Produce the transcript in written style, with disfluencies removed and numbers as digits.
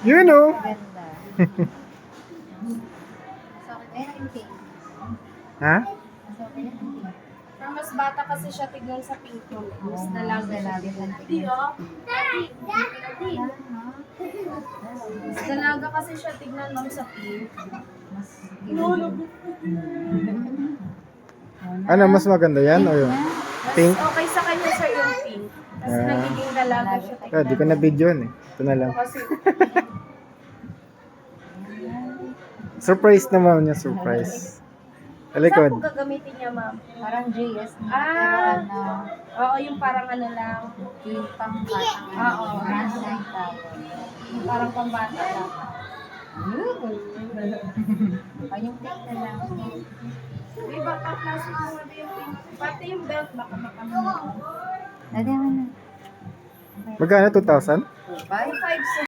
You know. Ganda. So, okay na yung pink. Ha? So, okay na yung pink. Pero mas bata kasi siya tignan sa pink mo. Mas dalaga siya. Hindi, Mas dalaga kasi siya tignan ma'am sa pink. Mas Ano, mas maganda yan o yun? Mas Pink? okay sa kanya sir yung pink. Kasi Ah. nagiging dalaga siya tignan. Ah, di ko na video yun eh. Ito na lang. Kasi Surprise naman niya, surprise. Sa saan likod. po gagamitin niya ma'am? parang JS na. Ah. Pero ano, Oo, yung parang ano lang. yung pang batang Oo. brand ng tawag. Yung parang pambata lang. O yung pink na lang. Di ba pa klase ko yung pink? Pati yung belt baka makamit. Dali mo na. Magkano? 2,000? 5? 5